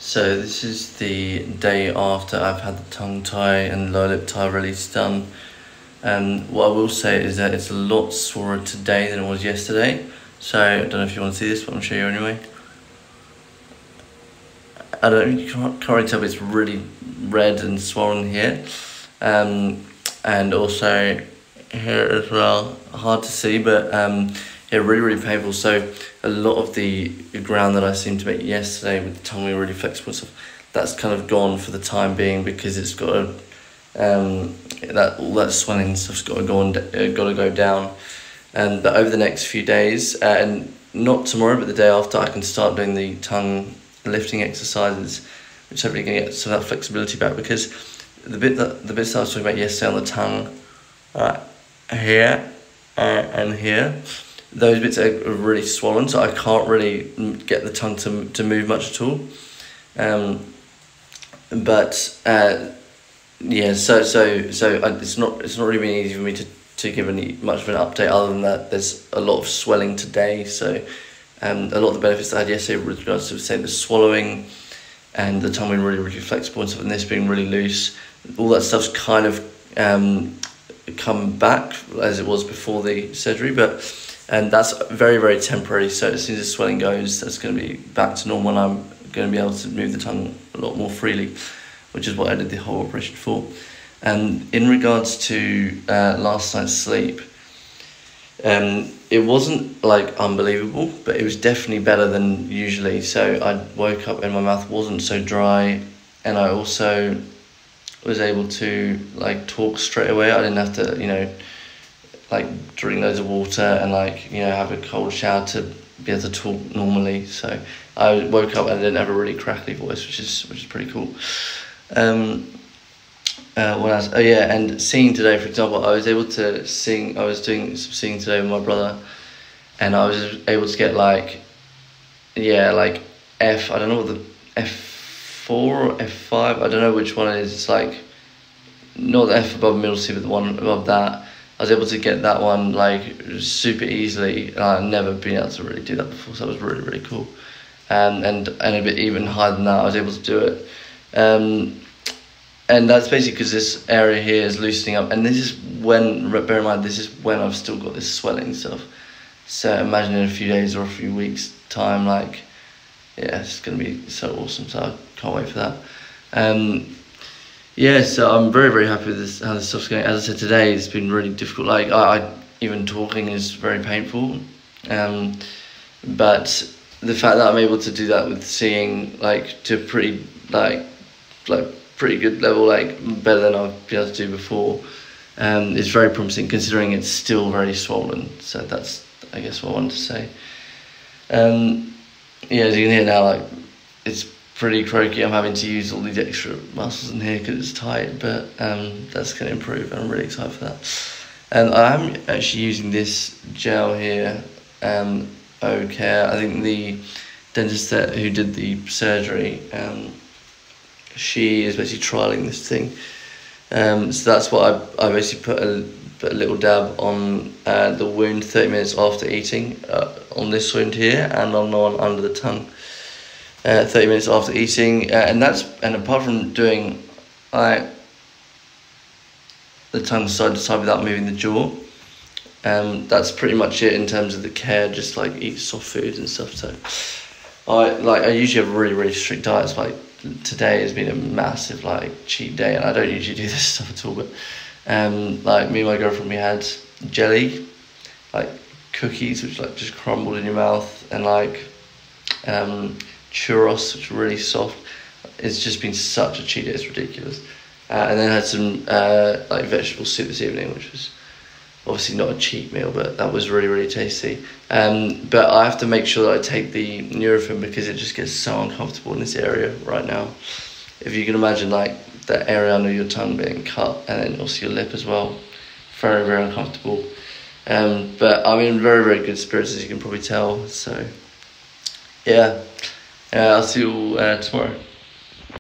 So this is the day after I've had the tongue tie and lower lip tie release done. What I will say is that it's a lot sorer today than it was yesterday. So I don't know if you want to see this, but I'll show you anyway. You can't really tell, but it's really red and swollen here. And also here as well, hard to see, but yeah, really painful. So a lot of the ground that I seemed to make yesterday with the tongue being really flexible and stuff, that's kind of gone for the time being, because it's got to all that swelling and stuff's got to go down. But over the next few days, and not tomorrow but the day after, I can start doing the tongue lifting exercises, which hopefully can get some of that flexibility back, because the bits that I was talking about yesterday on the tongue, here and here, those bits are really swollen, so I can't really get the tongue to move much at all. Yeah, so it's not really been easy for me to give much of an update, other than that there's a lot of swelling today. So a lot of the benefits that I had yesterday with regards to, say, the swallowing and the tongue being really flexible and stuff, and this being really loose, all that stuff's kind of come back as it was before the surgery, and that's very temporary. So as soon as the swelling goes, that's going to be back to normal, and I'm going to be able to move the tongue a lot more freely, which is what I did the whole operation for. And in regards to last night's sleep, it wasn't like unbelievable, but it was definitely better than usually. So I woke up and my mouth wasn't so dry, and I also was able to like talk straight away. I didn't have to, like drink loads of water and have a cold shower to be able to talk normally. So I woke up and I didn't have a really crackly voice, which is pretty cool. What else? Oh yeah, and singing today, for example, I was able to sing. I was doing some singing today with my brother, and I was able to get like F. I don't know what the F4 or F5. I don't know which one it is. It's like not the F above middle C, but the one above that. I was able to get that one like super easily, and I've never been able to really do that before, so that was really cool. And a bit even higher than that, I was able to do it. And that's basically because this area here is loosening up, and this is when, bear in mind, this is when I've still got this swelling stuff. So imagine in a few days or a few weeks time, yeah, it's going to be so awesome. So I can't wait for that. Yeah, so I'm very happy with this, how this stuff's going. As I said, today it's been really difficult. Like I even talking is very painful. But the fact that I'm able to do that with singing, to a pretty pretty good level, better than I've been able to do before, is very promising, considering it's still very swollen. So that's, I guess, what I wanted to say. Yeah, as you can hear now, it's pretty croaky. I'm having to use all these extra muscles in here because it's tight, but that's going to improve, and I'm really excited for that. And I'm actually using this gel here, O-Care. I think the dentist who did the surgery, she is basically trialing this thing. So that's what I basically put a little dab on the wound 30 minutes after eating, on this wound here, and on the one under the tongue, 30 minutes after eating. And apart from doing the tongue side to side without moving the jaw, that's pretty much it in terms of the care. Just eat soft foods and stuff. So I usually have really strict diets. Today has been a massive cheat day, and I don't usually do this stuff at all, but me and my girlfriend, we had jelly, cookies which just crumbled in your mouth, and churros, which are really soft. It's just been such a cheat day, it's ridiculous. And then I had some vegetable soup this evening, which was obviously not a cheat meal, but that was really tasty. But I have to make sure that I take the Nurofen, because it just gets so uncomfortable in this area right now. If you can imagine the area under your tongue being cut, and then also your lip as well, very uncomfortable. But I'm in very good spirits, as you can probably tell. So yeah, I'll see you all tomorrow.